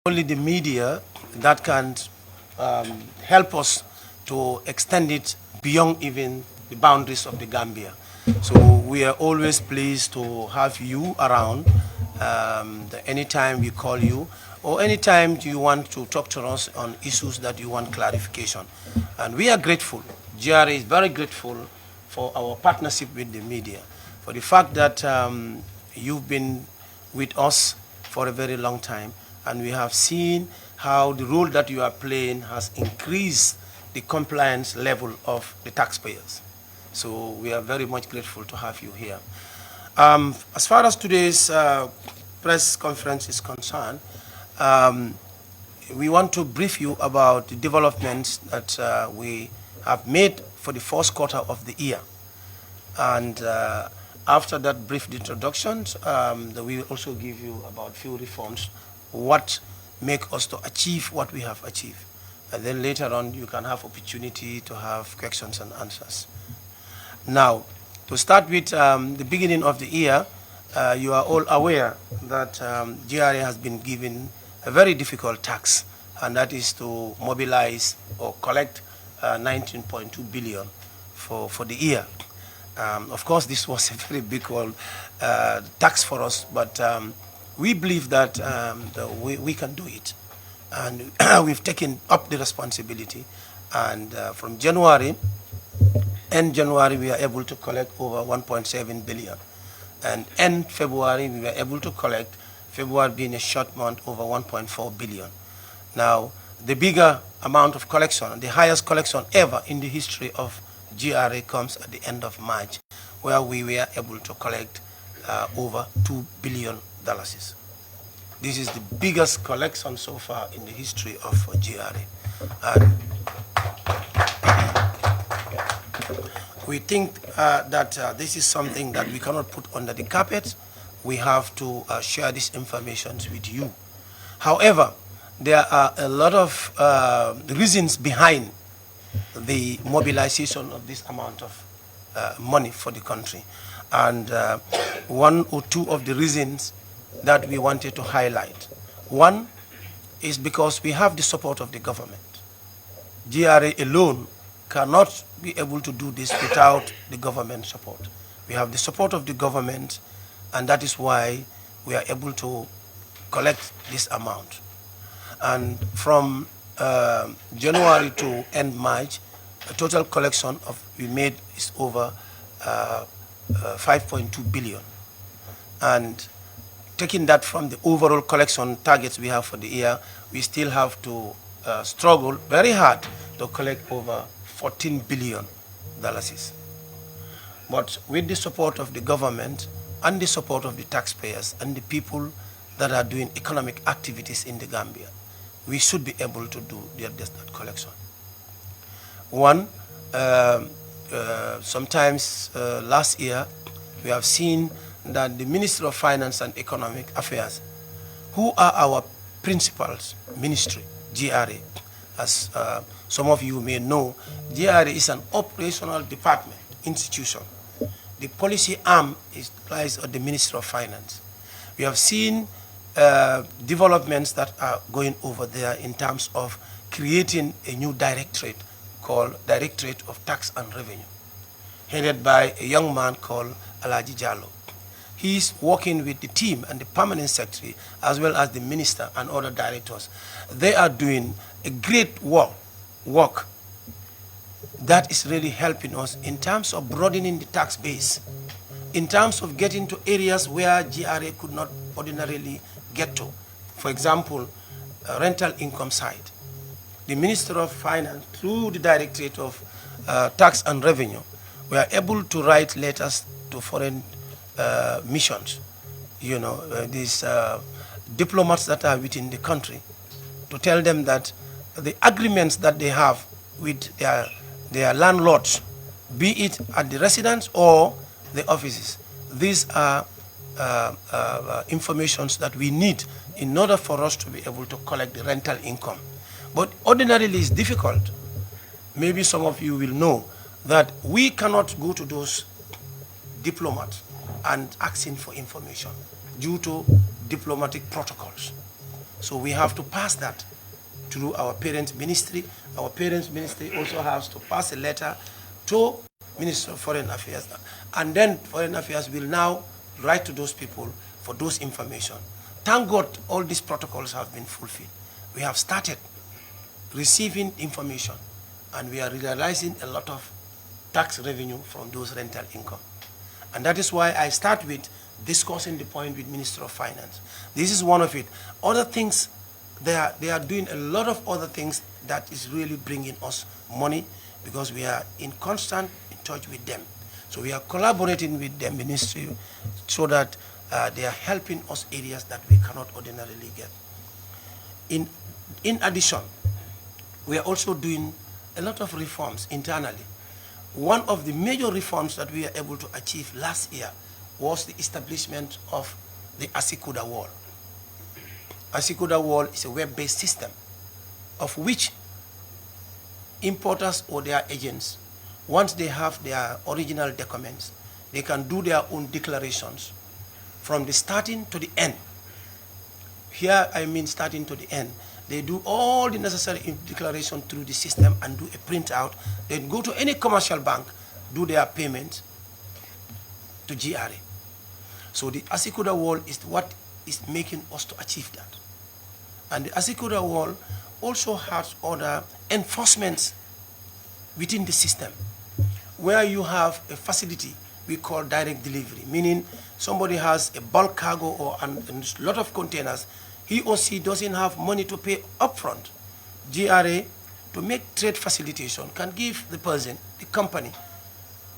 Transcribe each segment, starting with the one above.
only the media that can help us to extend it beyond even the boundaries of the Gambia. So we are always pleased to have you around anytime we call you or anytime you want to talk to us on issues that you want clarification. And we are grateful. GRA is very grateful for our partnership with the media, for the fact that you've been with us for a very long time, and we have seen how the role that you are playing has increased the compliance level of the taxpayers. So we are very much grateful to have you here. As far as today's press conference is concerned, we want to brief you about the developments that we have made for the first quarter of the year. And after that brief introduction, we will also give you about few reforms, what make us to achieve what we have achieved. And then later on, you can have opportunity to have questions and answers. Now, to start with the beginning of the year, you are all aware that GRA has been given a very difficult task, and that is to mobilize or collect 19.2 billion for the year. Of course, this was a very big tax for us, but we believe that we can do it. And we've taken up the responsibility. And from January, end January, we are able to collect over 1.7 billion. And end February, we were able to collect, February being a short month, over 1.4 billion. Now, the bigger amount of collection, the highest collection ever in the history of GRA comes at the end of March, where we were able to collect over $2 billion. This is the biggest collection so far in the history of GRA. And we think that this is something that we cannot put under the carpet. We have to share this information with you. However, there are a lot of reasons behind the mobilization of this amount of money for the country. And one or two of the reasons that we wanted to highlight. One is because we have the support of the government. GRA alone cannot be able to do this without the government support. We have the support of the government, and that is why we are able to collect this amount. And from January to end March, the total collection we made is over 5.2 billion. And taking that from the overall collection targets we have for the year, we still have to struggle very hard to collect over $14 billion. But with the support of the government and the support of the taxpayers and the people that are doing economic activities in the Gambia, we should be able to do that collection. One, sometimes last year, we have seen that the Ministry of Finance and Economic Affairs, who are our principals ministry, GRA, as some of you may know, GRA is an operational department, institution. The policy arm lies at the Ministry of Finance. We have seen developments that are going over there in terms of creating a new directorate called Directorate of Tax and Revenue, headed by a young man called Alaji Jallo. He's working with the team and the permanent secretary, as well as the minister and other directors. They are doing a great work that is really helping us in terms of broadening the tax base, in terms of getting to areas where GRA could not ordinarily get to. For example, rental income side. The Minister of Finance, through the Directorate of Tax and Revenue, we are able to write letters to foreign missions, these diplomats that are within the country, to tell them that the agreements that they have with their landlords, be it at the residence or the offices, these are informations that we need in order for us to be able to collect the rental income. But ordinarily it's difficult. Maybe some of you will know that we cannot go to those diplomats and asking for information due to diplomatic protocols. So we have to pass that through our parents' ministry. Our parents' ministry also has to pass a letter to Minister of Foreign Affairs. And then Foreign Affairs will now write to those people for those information. Thank God all these protocols have been fulfilled. We have started receiving information, and we are realizing a lot of tax revenue from those rental income. And that is why I start with discussing the point with Minister of Finance. This is one of it. Other things, they are doing a lot of other things that is really bringing us money, because we are in constant touch with them. So we are collaborating with the ministry so that they are helping us areas that we cannot ordinarily get. In addition, we are also doing a lot of reforms internally. One of the major reforms that we were able to achieve last year was the establishment of the Asikuda Wall. Asikuda Wall is a web-based system of which importers or their agents, once they have their original documents, they can do their own declarations from the starting to the end. Here I mean starting to the end. They do all the necessary declaration through the system and do a printout. Then go to any commercial bank, do their payment to GRA. So the Asikuda Wall is what is making us to achieve that. And the Asikuda Wall also has other enforcements within the system, where you have a facility we call direct delivery, meaning somebody has a bulk cargo or a lot of containers. He or she doesn't have money to pay upfront. GRA, to make trade facilitation, can give the person, the company,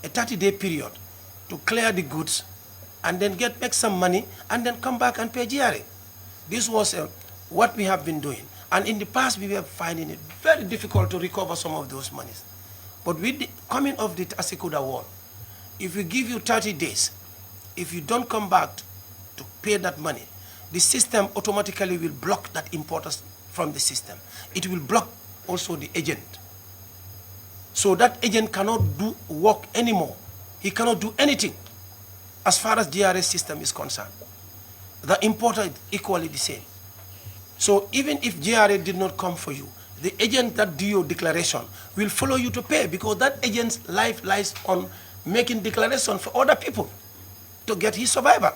a 30-day period to clear the goods and then make some money and then come back and pay GRA. This was what we have been doing. And in the past, we were finding it very difficult to recover some of those monies. But with the coming of the Asikuda Wall, if we give you 30 days, if you don't come back to pay that money, the system automatically will block that importers from the system. It will block also the agent. So that agent cannot do work anymore. He cannot do anything as far as GRA system is concerned. The importer is equally the same. So even if GRA did not come for you, the agent that do your declaration will follow you to pay, because that agent's life lies on making declaration for other people to get his survival.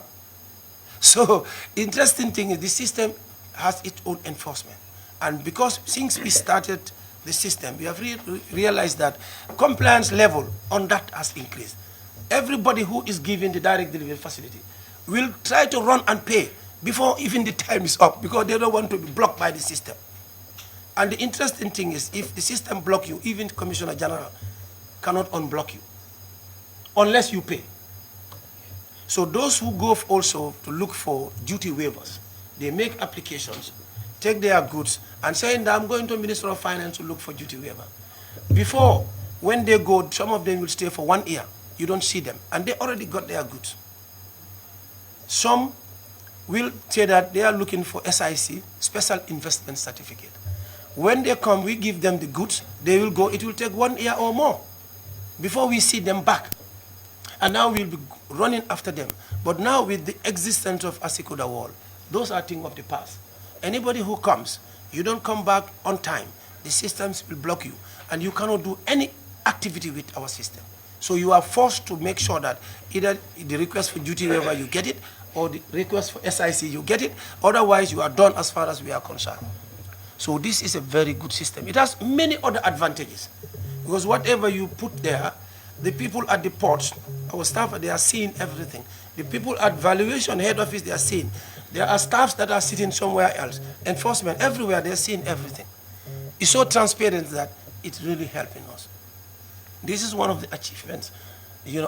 So the interesting thing is the system has its own enforcement. And because since we started the system, we have realized that compliance level on that has increased. Everybody who is given the direct delivery facility will try to run and pay before even the time is up, because they don't want to be blocked by the system. And the interesting thing is, if the system blocks you, even Commissioner General cannot unblock you unless you pay. So those who go also to look for duty waivers, they make applications, take their goods, and saying that I'm going to Minister of Finance to look for duty waiver. Before, when they go, some of them will stay for 1 year. You don't see them, and they already got their goods. Some will say that they are looking for SIC, Special Investment Certificate. When they come, we give them the goods, they will go, it will take 1 year or more before we see them back. And now we'll be running after them. But now with the existence of Asikuda Wall, those are things of the past. Anybody who comes, you don't come back on time, the systems will block you, and you cannot do any activity with our system. So you are forced to make sure that either the request for duty waiver, you get it, or the request for SIC, you get it. Otherwise, you are done as far as we are concerned. So this is a very good system. It has many other advantages, because whatever you put there, the people at the ports, our staff, they are seeing everything. The people at valuation head office, they are seeing. There are staffs that are sitting somewhere else. Enforcement, everywhere, they are seeing everything. It's so transparent that it's really helping us. This is one of the achievements,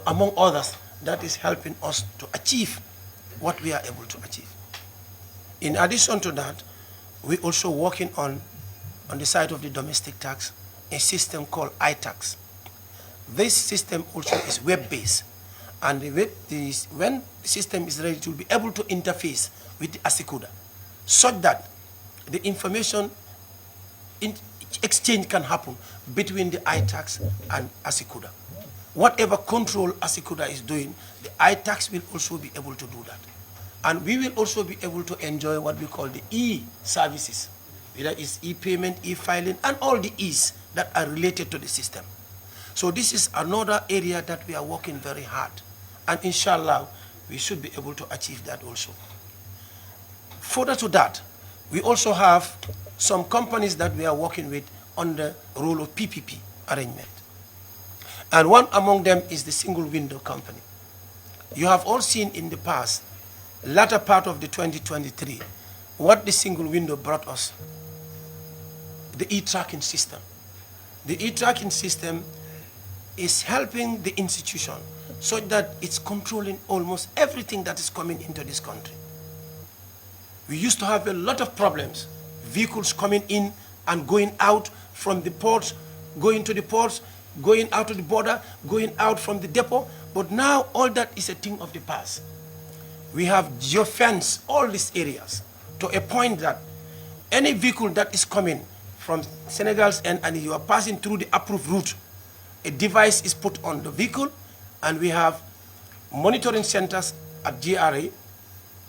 among others, that is helping us to achieve what we are able to achieve. In addition to that, we're also working on the side of the domestic tax, a system called iTax. This system also is web-based, and when the system is ready, to be able to interface with the Asikuda, such that the information exchange can happen between the iTax and Asikuda. Whatever control Asikuda is doing, the iTax will also be able to do that. And we will also be able to enjoy what we call the e-services, whether it's e-payment, e-filing, and all the e's that are related to the system. So this is another area that we are working very hard. And inshallah, we should be able to achieve that also. Further to that, we also have some companies that we are working with on the role of PPP arrangement. And one among them is the single window company. You have all seen in the past, latter part of the 2023, what the single window brought us. The e-tracking system. The e-tracking system is helping the institution so that it's controlling almost everything that is coming into this country. We used to have a lot of problems, vehicles coming in and going out from the ports, going to the ports, going out to the border, going out from the depot, but now all that is a thing of the past. We have geofence all these areas to a point that any vehicle that is coming from Senegal's end and you are passing through the approved route, a device is put on the vehicle, and we have monitoring centers at GRA.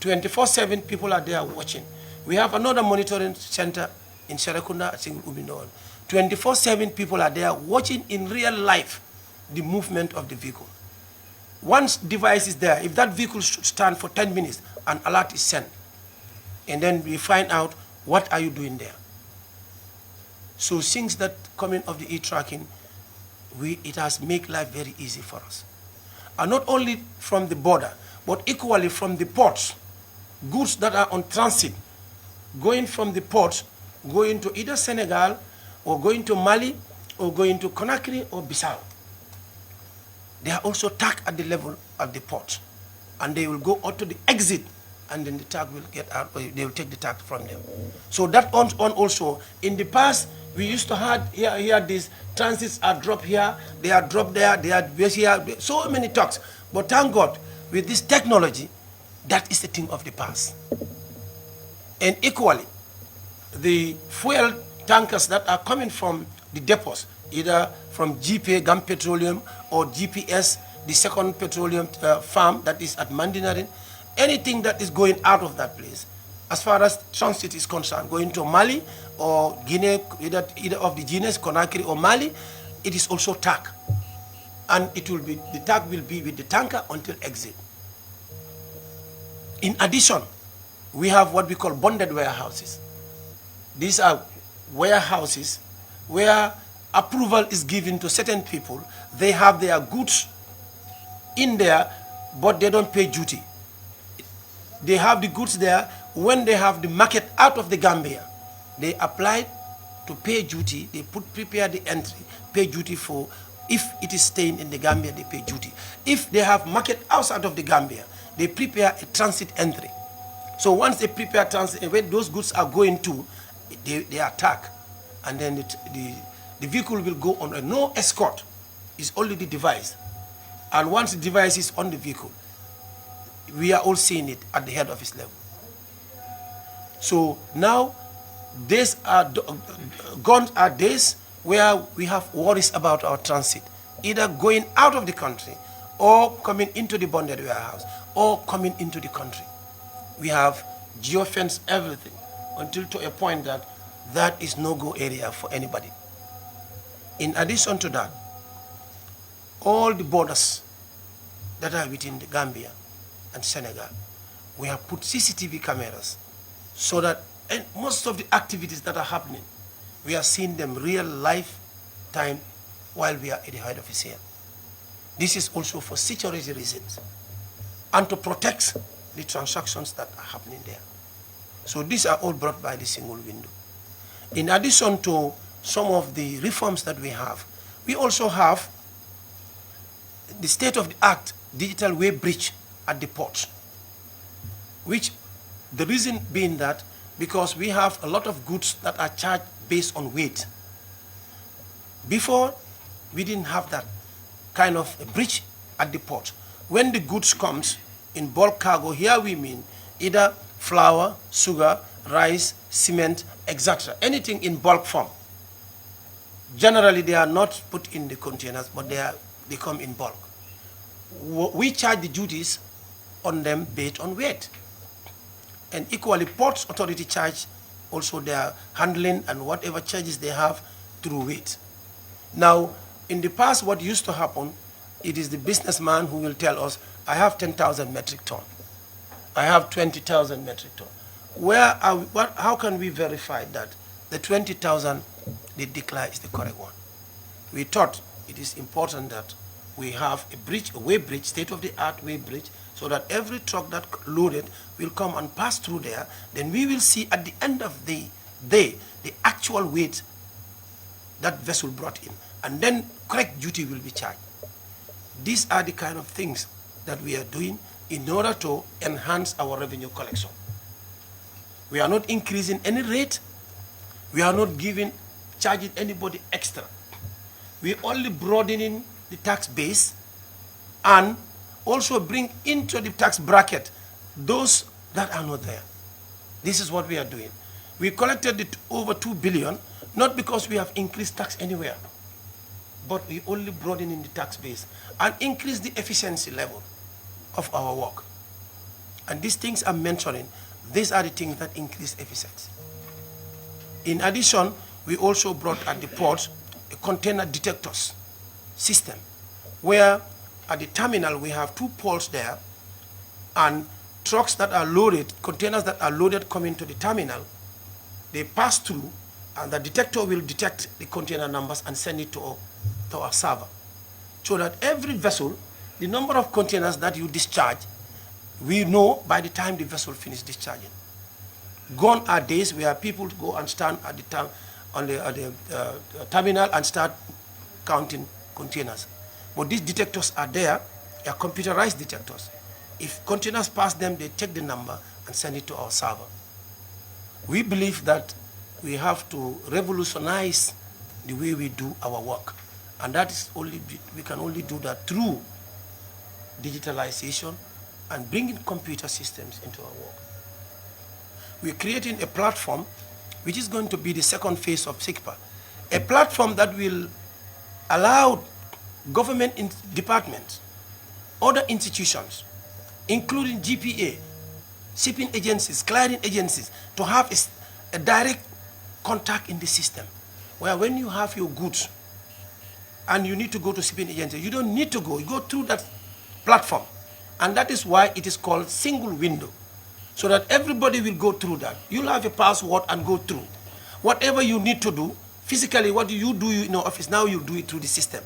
24/7 people are there watching. We have another monitoring center in Serekunda at Single Ubindo. 24/7 people are there watching in real life the movement of the vehicle. Once device is there, if that vehicle should stand for 10 minutes, an alert is sent. And then we find out, what are you doing there? So since that coming of the e-tracking, it has made life very easy for us. And not only from the border, but equally from the ports, goods that are on transit, going from the ports, going to either Senegal, or going to Mali, or going to Conakry or Bissau. They are also tagged at the level of the port, and they will go out to the exit, and then the tag will get out, or they will take the tag from them. So that on also, in the past, we used to have here these transits are dropped here, they are dropped there, they are here, so many tags. But thank God, with this technology, that is the thing of the past. And equally, the fuel tankers that are coming from the depots, either from GPA, Gam Petroleum, or GPS, the second petroleum farm that is at Mandinarin, anything that is going out of that place, as far as transit is concerned, going to Mali or Guinea, either of the Guineas, Conakry or Mali, it is also tagged. And it will be, the tag will be with the tanker until exit. In addition, we have what we call bonded warehouses. These are warehouses where approval is given to certain people. They have their goods in there, but they don't pay duty. They have the goods there. When they have the market out of the Gambia, they apply to pay duty. They prepare the entry, pay duty for. If it is staying in the Gambia, they pay duty. If they have market outside of the Gambia, they prepare a transit entry. So once they prepare transit, when those goods are going to, they are tagged, and then the vehicle will go on a no escort. It's only the device, and once the device is on the vehicle, we are all seeing it at the head office level. So now, these are gone are days where we have worries about our transit, either going out of the country or coming into the bonded warehouse or coming into the country. We have geofence everything until to a point that that is no-go area for anybody. In addition to that, all the borders that are within the Gambia and Senegal, we have put CCTV cameras so that most of the activities that are happening, we are seeing them real life time while we are at the head office here. This is also for security reasons and to protect the transactions that are happening there. So these are all brought by the single window. In addition to some of the reforms that we have, we also have the state-of-the-art digital way bridge at the port, which the reason being that because we have a lot of goods that are charged based on weight. Before, we didn't have that kind of a bridge at the port. When the goods comes in bulk cargo, here we mean either flour, sugar, rice, cement, etc. Anything in bulk form. Generally, they are not put in the containers, but they come in bulk. We charge the duties on them based on weight. And equally, Ports Authority charge also their handling and whatever charges they have through weight. Now, in the past, what used to happen, it is the businessman who will tell us, I have 10,000 metric ton. I have 20,000 metric ton. How can we verify that the 20,000 they declare is the correct one? We thought it is important that we have a bridge, a way bridge, state-of-the-art way bridge, so that every truck that loaded will come and pass through there. Then we will see at the end of the day the actual weight that vessel brought in, and then correct duty will be charged. These are the kind of things that we are doing in order to enhance our revenue collection. We are not increasing any rate. We are not charging anybody extra. We only broadening the tax base and also bring into the tax bracket those that are not there. This is what we are doing. We collected over 2 billion, not because we have increased tax anywhere, but we only broaden in the tax base and increase the efficiency level of our work. And these things I'm mentioning, these are the things that increase efficiency. In addition, we also brought at the port a container detectors system, where at the terminal we have 2 poles there, and trucks that are loaded, containers that are loaded come into the terminal, they pass through, and the detector will detect the container numbers and send it to our server. So that every vessel, the number of containers that you discharge, we know by the time the vessel finishes discharging. Gone are days where people go and stand at the terminal and start counting containers. But these detectors are there, they are computerized detectors. If containers pass them, they take the number and send it to our server. We believe that we have to revolutionize the way we do our work. And that is we can only do that through digitalization and bringing computer systems into our work. We're creating a platform which is going to be the second phase of SICPA, a platform that will allow government departments, other institutions, including GPA, shipping agencies, clearing agencies, to have a direct contact in the system, where when you have your goods and you need to go to shipping agency, you don't need to go, you go through that platform. And that is why it is called single window, so that everybody will go through that. You'll have a password and go through. Whatever you need to do, physically, what you do in your office, now you do it through the system.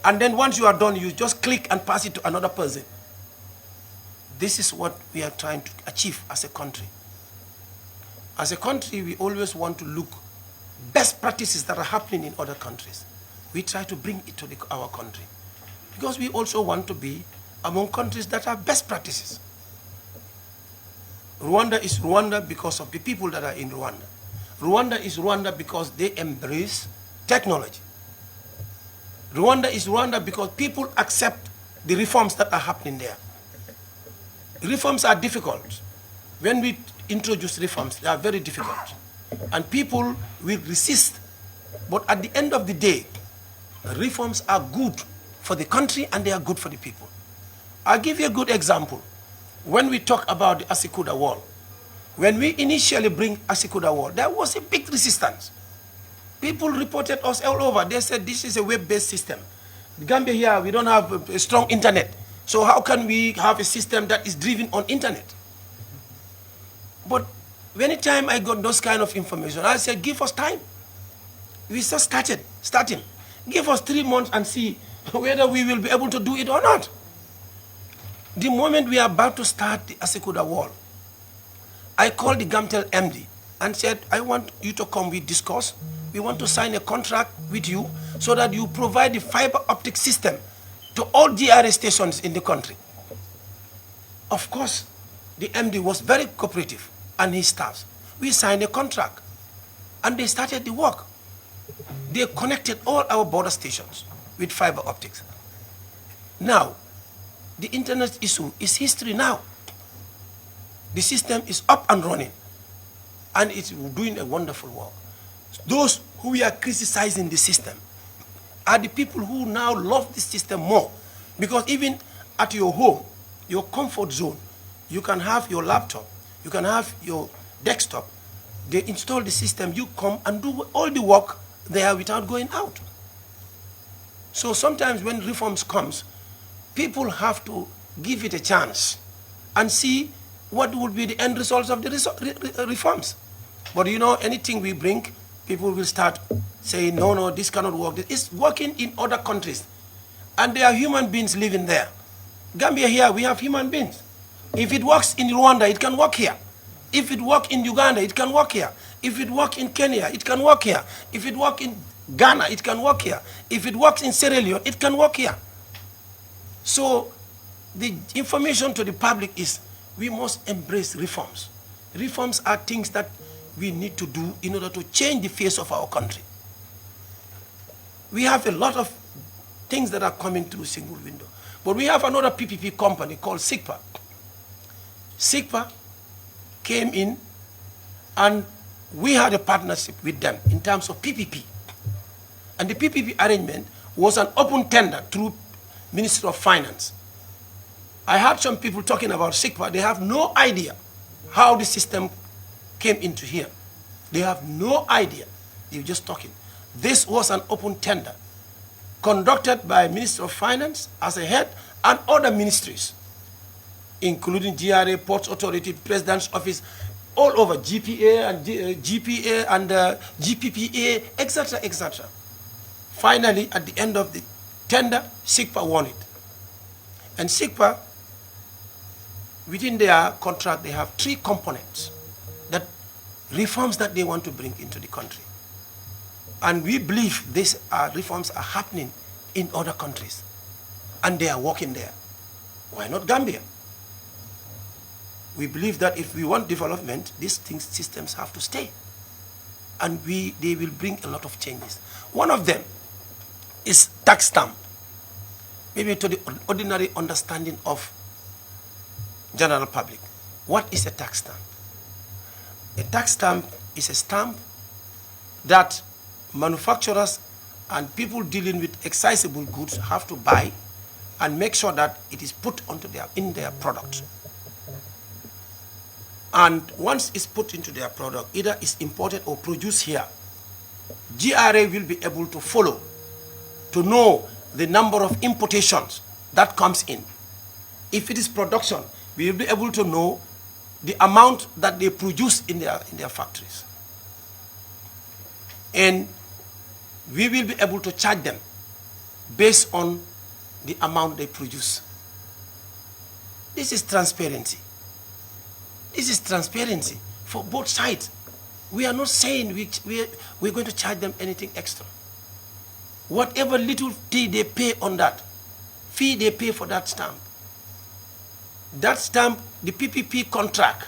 And then once you are done, you just click and pass it to another person. This is what we are trying to achieve as a country. As a country, we always want to look best practices that are happening in other countries. We try to bring it to our country, because we also want to be among countries that have best practices. Rwanda is Rwanda because of the people that are in Rwanda. Rwanda is Rwanda because they embrace technology. Rwanda is Rwanda because people accept the reforms that are happening there. Reforms are difficult. When we introduce reforms, they are very difficult. And people will resist. But at the end of the day, reforms are good for the country and they are good for the people. I'll give you a good example. When we talk about the Asikuda Wall, when we initially bring Asikuda Wall, there was a big resistance. People reported us all over. They said this is a web-based system. In Gambia here, we don't have a strong internet. So how can we have a system that is driven on internet? But anytime I got those kind of information, I said, give us time. We just starting. Give us 3 months and see whether we will be able to do it or not. The moment we are about to start the Asikuda Wall, I called the Gamtel MD and said, I want you to come, we discuss. We want to sign a contract with you so that you provide the fiber optic system to all GRA stations in the country. Of course, the MD was very cooperative and his staffs. We signed a contract and they started the work. They connected all our border stations with fiber optics. Now, the internet issue is history now. The system is up and running and it's doing a wonderful work. Those who are criticizing the system are the people who now love the system more, because even at your home, your comfort zone, you can have your laptop, You can have your desktop. They install the system. You come and do all the work there without going out. So sometimes when reforms comes, people have to give it a chance and see what would be the end results of the reforms. But you know, anything we bring, people will start saying, no, no, this cannot work. It's working in other countries. And there are human beings living there. Gambia here, we have human beings. If it works in Rwanda, it can work here. If it works in Uganda, it can work here. If it works in Kenya, it can work here. If it works in Ghana, it can work here. If it works in Sierra Leone, it can work here. So the information to the public is we must embrace reforms. Reforms are things that we need to do in order to change the face of our country. We have a lot of things that are coming through single window. But we have another PPP company called SIGPA. SIGPA came in and we had a partnership with them in terms of PPP. And the PPP arrangement was an open tender through Ministry of Finance. I heard some people talking about SIGPA. They have no idea how the system came into here. They have no idea. They're just talking. This was an open tender conducted by Ministry of Finance as a head and other ministries, including GRA, Ports Authority, President's Office, all over, GPA and GPA and GPPA, etc., etc. Finally, at the end of the tender, SIGPA won it. And SIGPA, within their contract, they have 3 components, that reforms that they want to bring into the country. And we believe these reforms are happening in other countries. And they are working there. Why not Gambia? We believe that if we want development, these systems have to stay. And they will bring a lot of changes. One of them is tax stamp. Maybe to the ordinary understanding of general public. What is a tax stamp? A tax stamp is a stamp that manufacturers and people dealing with excisable goods have to buy and make sure that it is put in their product. And once it's put into their product, either it's imported or produced here, GRA will be able to follow, to know the number of importations that comes in. If it is production, we will be able to know the amount that they produce in their factories. And we will be able to charge them based on the amount they produce. This is transparency. This is transparency for both sides. We are not saying we're going to charge them anything extra. Whatever little fee they pay on that, fee they pay for that stamp, the PPP contract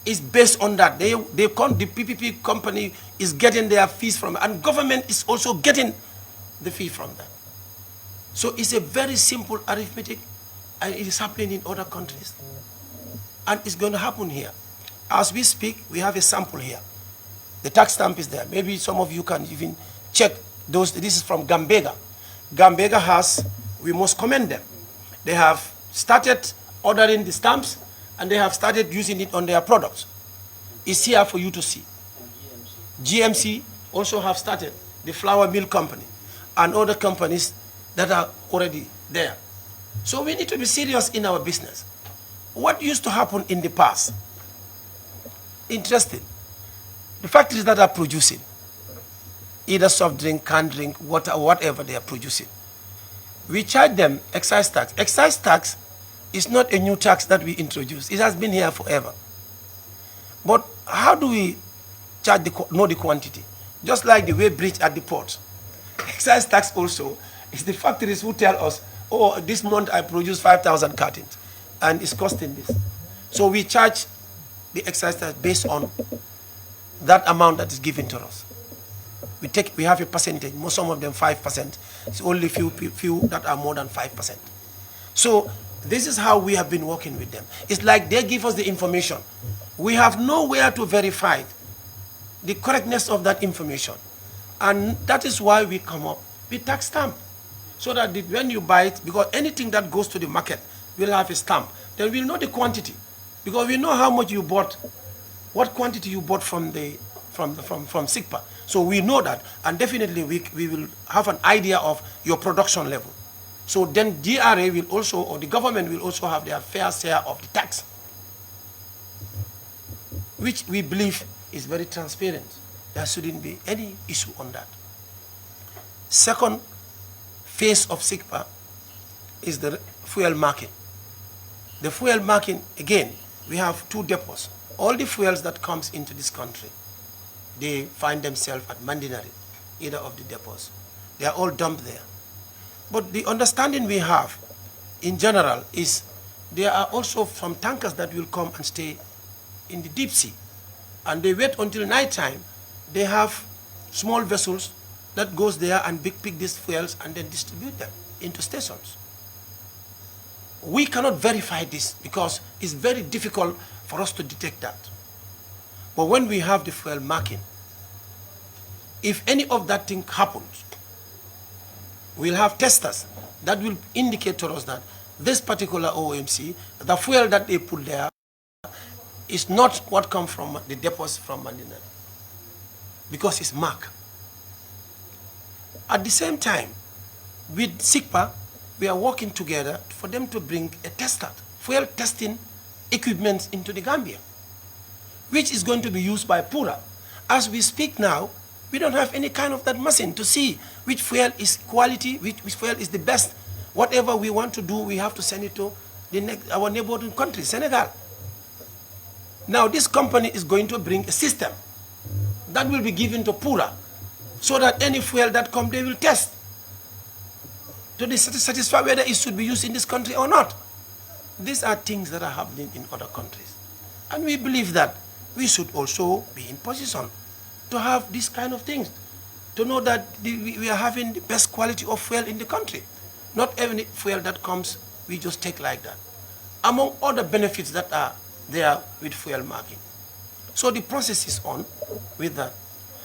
is based on that. The PPP company is getting their fees from it, and government is also getting the fee from that. So it's a very simple arithmetic, and it is happening in other countries. And it's going to happen here. As we speak, we have a sample here. The tax stamp is there. Maybe some of you can even check those. This is from Gambega. Gambega has, we must commend them. They have started ordering the stamps, and they have started using it on their products. It's here for you to see. GMC also have started, the flour mill company, and other companies that are already there. So we need to be serious in our business. What used to happen in the past? Interesting. The factories that are producing, either soft drink, canned drink, water, whatever they are producing, we charge them excise tax. Excise tax is not a new tax that we introduced. It has been here forever. But how do we charge know the quantity? Just like the way bridge at the port. Excise tax also is the factories who tell us, oh, this month I produce 5,000 cartons, and it's costing this. So we charge the excise tax based on that amount that is given to us. We have a percentage, some of them 5%. It's only few that are more than 5%. So this is how we have been working with them. It's like they give us the information. We have nowhere to verify the correctness of that information. And that is why we come up with tax stamp. So that when you buy it, because anything that goes to the market will have a stamp, then we'll know the quantity. Because we know how much you bought, what quantity you bought from SIGPA. So we know that, and definitely we will have an idea of your production level. So then GRA will also, or the government will also have their fair share of the tax, which we believe is very transparent. There shouldn't be any issue on that. Second phase of SIGPA is the fuel marking. The fuel marking, again, we have two depots. All the fuels that comes into this country, they find themselves at Mandinari, either of the depots. They are all dumped there. But the understanding we have in general is there are also some tankers that will come and stay in the deep sea. And they wait until night time. They have small vessels that goes there and pick these fuels and then distribute them into stations. We cannot verify this because it's very difficult for us to detect that. But when we have the fuel marking, if any of that thing happens, we'll have testers that will indicate to us that this particular OMC, the fuel that they put there, is not what comes from the depots from Mandinari, because it's marked. At the same time, with SIGPA, we are working together for them to bring a tester, fuel testing equipment into the Gambia, which is going to be used by Pura. As we speak now, we don't have any kind of that machine to see which fuel is quality, which fuel is the best. Whatever we want to do, we have to send it to our neighboring country, Senegal. Now, this company is going to bring a system that will be given to Pura, so that any fuel that comes, they will test to satisfy whether it should be used in this country or not. These are things that are happening in other countries. And we believe that we should also be in position to have these kind of things, to know that we are having the best quality of fuel in the country. Not every fuel that comes, we just take like that. Among other benefits that are there with fuel marking. So the process is on with that.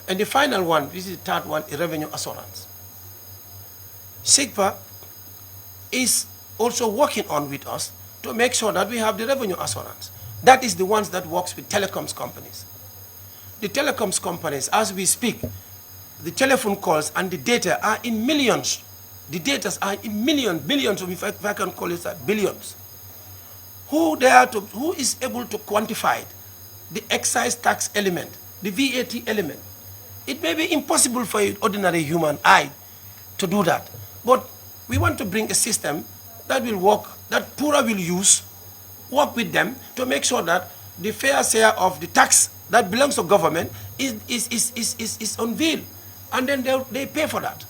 And the final one, this is the third one, is revenue assurance. SIGPA is also working on with us to make sure that we have the revenue assurance. That is the ones that works with telecoms companies. The telecoms companies, as we speak, the telephone calls and the data are in millions. The data are in millions, billions, if I can call it that, billions. Who is able to quantify the excise tax element, the VAT element? It may be impossible for an ordinary human eye to do that. But we want to bring a system that will work, that Pura will use, work with them to make sure that the fair share of the tax that belongs to government is unveiled. And then they pay for that.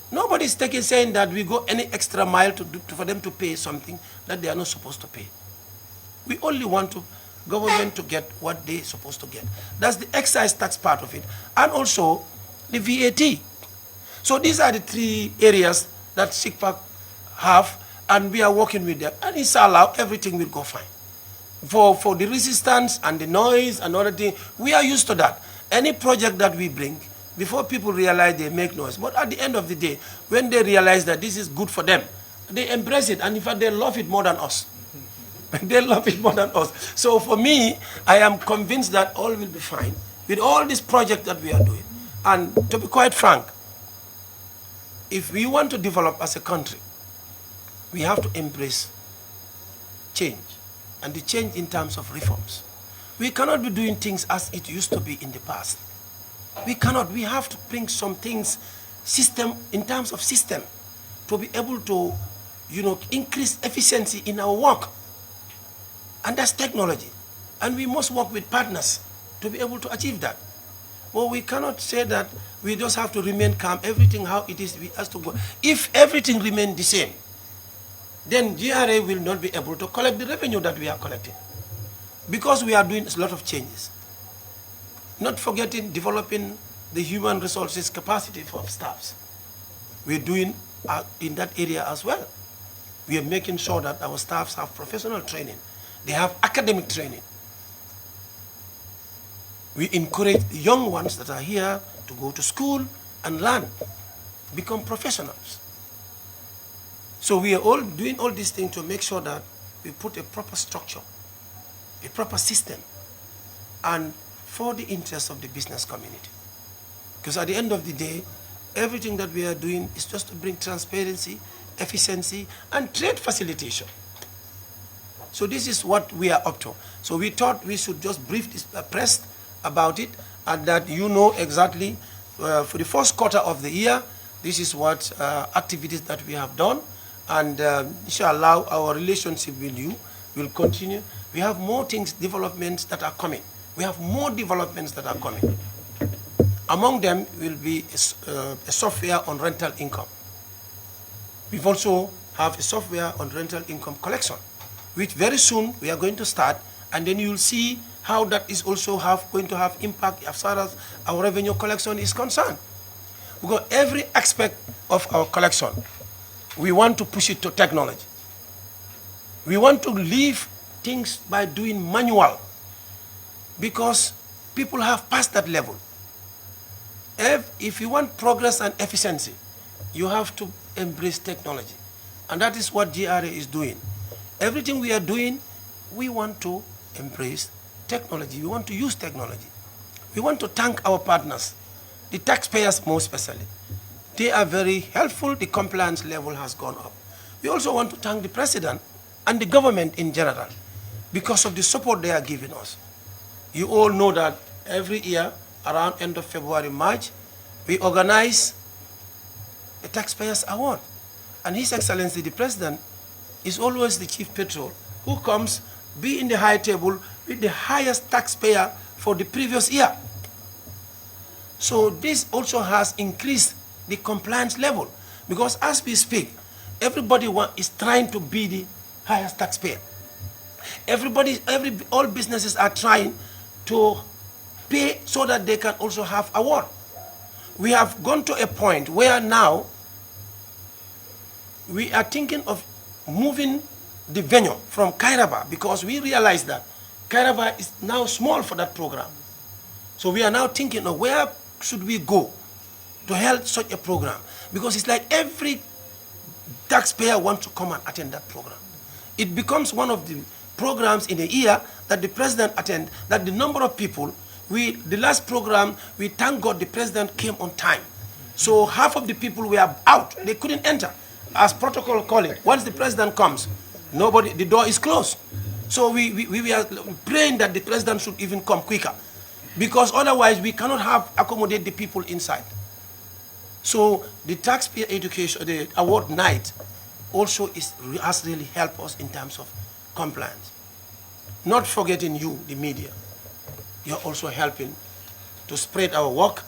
Nobody is saying that we go any extra mile for them to pay something that they are not supposed to pay. We only want government to get what they're supposed to get. That's the excise tax part of it. And also the VAT. So these are the three areas that SIGPA have, and we are working with them. And inshallah, everything will go fine. For the resistance and the noise and other things, we are used to that. Any project that we bring, before people realize, they make noise. But at the end of the day, when they realize that this is good for them, they embrace it. And in fact, they love it more than us. They love it more than us. So for me, I am convinced that all will be fine with all these projects that we are doing. And to be quite frank, if we want to develop as a country, we have to embrace change, and the change in terms of reforms. We cannot be doing things as it used to be in the past. We cannot. We have to bring some things, in terms of system, to be able to, increase efficiency in our work. And that's technology. And we must work with partners to be able to achieve that. Well, we cannot say that we just have to remain calm. Everything how it is, has to go. If everything remains the same, then GRA will not be able to collect the revenue that we are collecting. Because we are doing a lot of changes. Not forgetting developing the human resources capacity for staffs. We're doing in that area as well. We are making sure that our staffs have professional training. They have academic training. We encourage the young ones that are here to go to school and learn, become professionals. So we are all doing all these things to make sure that we put a proper structure a proper system, and for the interest of the business community. Because at the end of the day, everything that we are doing is just to bring transparency, efficiency, and trade facilitation. So this is what we are up to. So we thought we should just brief this press about it, and that you know exactly for the first quarter of the year, this is what activities that we have done, and inshallah our relationship with you will continue. We have more developments that are coming. We have more developments that are coming. Among them will be a software on rental income. We've also have a software on rental income collection, which very soon we are going to start, and then you'll see how that is also going to have impact as far as our revenue collection is concerned. Because every aspect of our collection, we want to push it to technology. We want to leave things by doing manual, because people have passed that level. If you want progress and efficiency, you have to embrace technology. And that is what GRA is doing. Everything we are doing, we want to embrace technology. We want to use technology. We want to thank our partners, the taxpayers more especially. They are very helpful. The compliance level has gone up. We also want to thank the president and the government in general because of the support they are giving us. You all know that every year, around end of February, March, we organize a taxpayers award. And His Excellency, the President, is always the chief patron who comes, be in the high table with the highest taxpayer for the previous year. So this also has increased the compliance level, because as we speak, everybody is trying to be the highest taxpayer. All businesses are trying to pay so that they can also have award. We have gone to a point where now we are thinking of moving the venue from Kairaba, because we realize that Kairaba is now small for that program. So we are now thinking of where should we go to help such a program, because it's like every taxpayer wants to come and attend that program. It becomes one of the programs in a year that the president attend, that the number of people, the last program, we thank God the president came on time. So half of the people were out, they couldn't enter. As protocol call it, once the president comes, the door is closed. So we are praying that the president should even come quicker, because otherwise we cannot accommodate the people inside. So the taxpayer education, the award night also has really helped us in terms of compliance. Not forgetting you, the media. You're also helping to spread our work,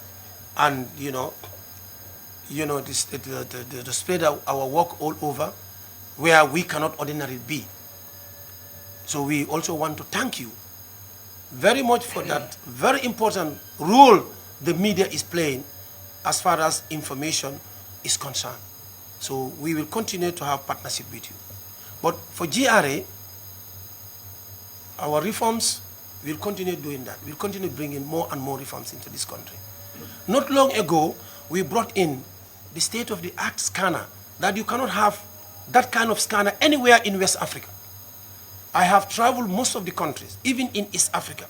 and to spread our work all over where we cannot ordinarily be. So we also want to thank you very much for that very important role the media is playing as far as information is concerned. So we will continue to have partnership with you. But for GRA, our reforms, we'll continue doing that. We'll continue bringing more and more reforms into this country. Not long ago, we brought in the state-of-the-art scanner, that you cannot have that kind of scanner anywhere in West Africa. I have traveled most of the countries, even in East Africa.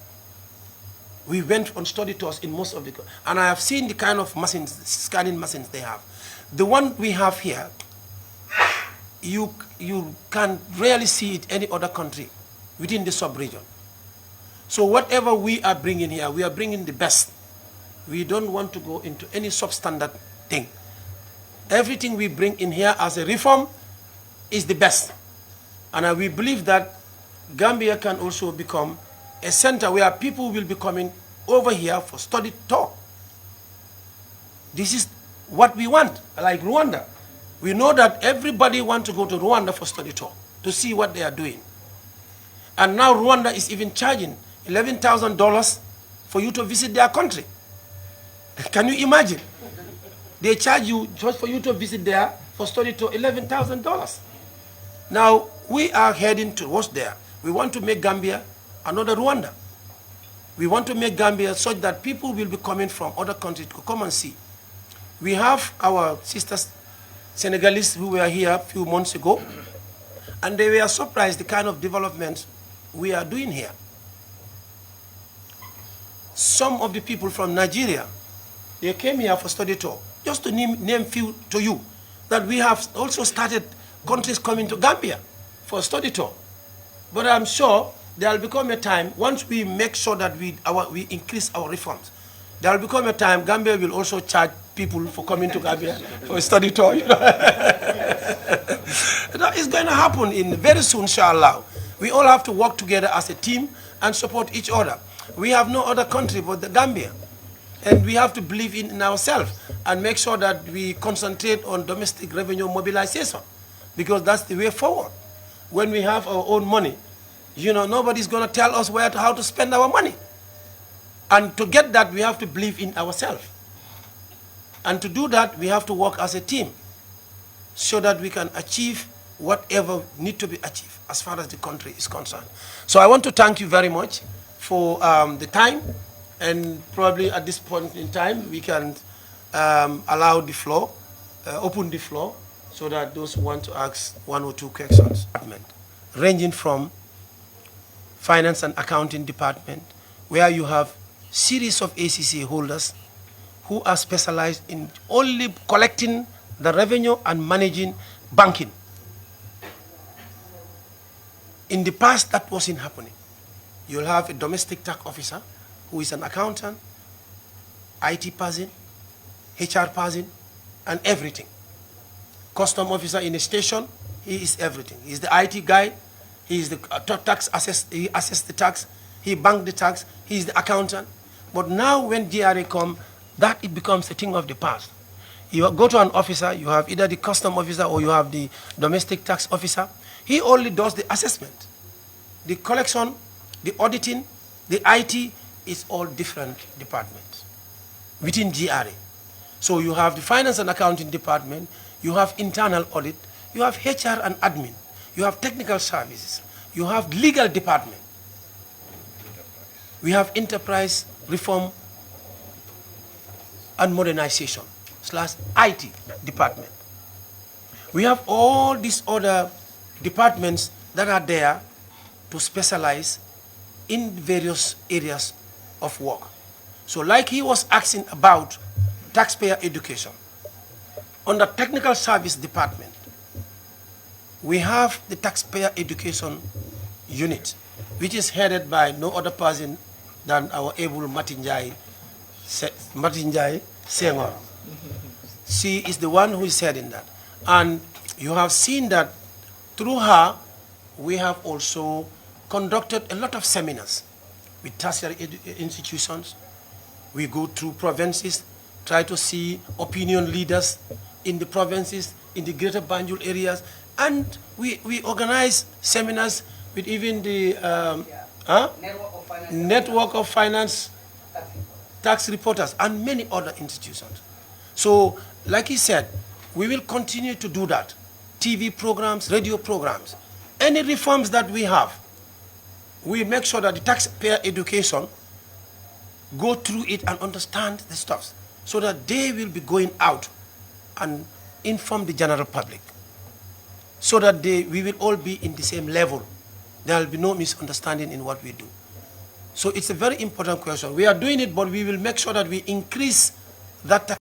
We went on study tours in most of the countries, and I have seen the kind of machines, scanning machines they have. The one we have here, you can rarely see it any other country within the sub-region. So whatever we are bringing here, we are bringing the best. We don't want to go into any substandard thing. Everything we bring in here as a reform is the best. And we believe that Gambia can also become a center where people will be coming over here for study tour. This is what we want, like Rwanda. We know that everybody wants to go to Rwanda for study tour, to see what they are doing. And now Rwanda is even charging $11,000 for you to visit their country. Can you imagine? They charge you just for you to visit there for study tour, $11,000. Now, we are heading towards there. We want to make Gambia another Rwanda. We want to make Gambia such that people will be coming from other countries to come and see. We have our sisters Senegalese who were here a few months ago, and they were surprised the kind of developments we are doing here. some of the people from Nigeria, they came here for study tour. Just to name few to you, that we have also started countries coming to Gambia for study tour. But I'm sure there will become a time, once we make sure that we increase our reforms, there will become a time Gambia will also charge people for coming to Gambia for a study tour. You know? That is going to happen very soon, inshallah. We all have to work together as a team and support each other. We have no other country but the Gambia. And we have to believe in ourselves and make sure that we concentrate on domestic revenue mobilization, because that's the way forward. When we have our own money, you know, nobody's going to tell us how to spend our money. And to get that, we have to believe in ourselves. And to do that, we have to work as a team so that we can achieve whatever needs to be achieved as far as the country is concerned. So I want to thank you very much for the time. And probably at this point in time, we can allow the floor, open the floor, so that those who want to ask one or two questions, ranging from finance and accounting department, where you have series of ACC holders who are specialized in only collecting the revenue and managing banking. In the past, that wasn't happening. You'll have a domestic tax officer who is an accountant, IT person, HR person, and everything. Custom officer in a station, he is everything. He's the IT guy, he is the tax assess, he assesses the tax, he bank the tax, he is the accountant. But now when GRA come, that it becomes a thing of the past. You go to an officer, you have either the custom officer or you have the domestic tax officer. He only does the assessment. The collection, the auditing, the IT is all different departments within GRA. So you have the finance and accounting department, you have internal audit, you have HR and admin, you have technical services, you have legal department. We have enterprise reform and modernization / IT department. We have all these other departments that are there to specialize in various areas of work. So like he was asking about taxpayer education, under technical service department, we have the taxpayer education unit, which is headed by no other person than our able Matinjai Senghor. She is the one who is heading that. And you have seen that through her, we have also conducted a lot of seminars with tertiary institutions. We go through provinces, try to see opinion leaders in the provinces, in the greater Banjul areas, and we organize seminars with even the Network of Finance Tax Reporters and many other institutions. So, like he said, we will continue to do that. TV programs, radio programs, any reforms that we have, we make sure that the taxpayer education go through it and understand the stuff, so that they will be going out and inform the general public, so that we will all be in the same level. There will be no misunderstanding in what we do. So it's a very important question. We are doing it, but we will make sure that we increase that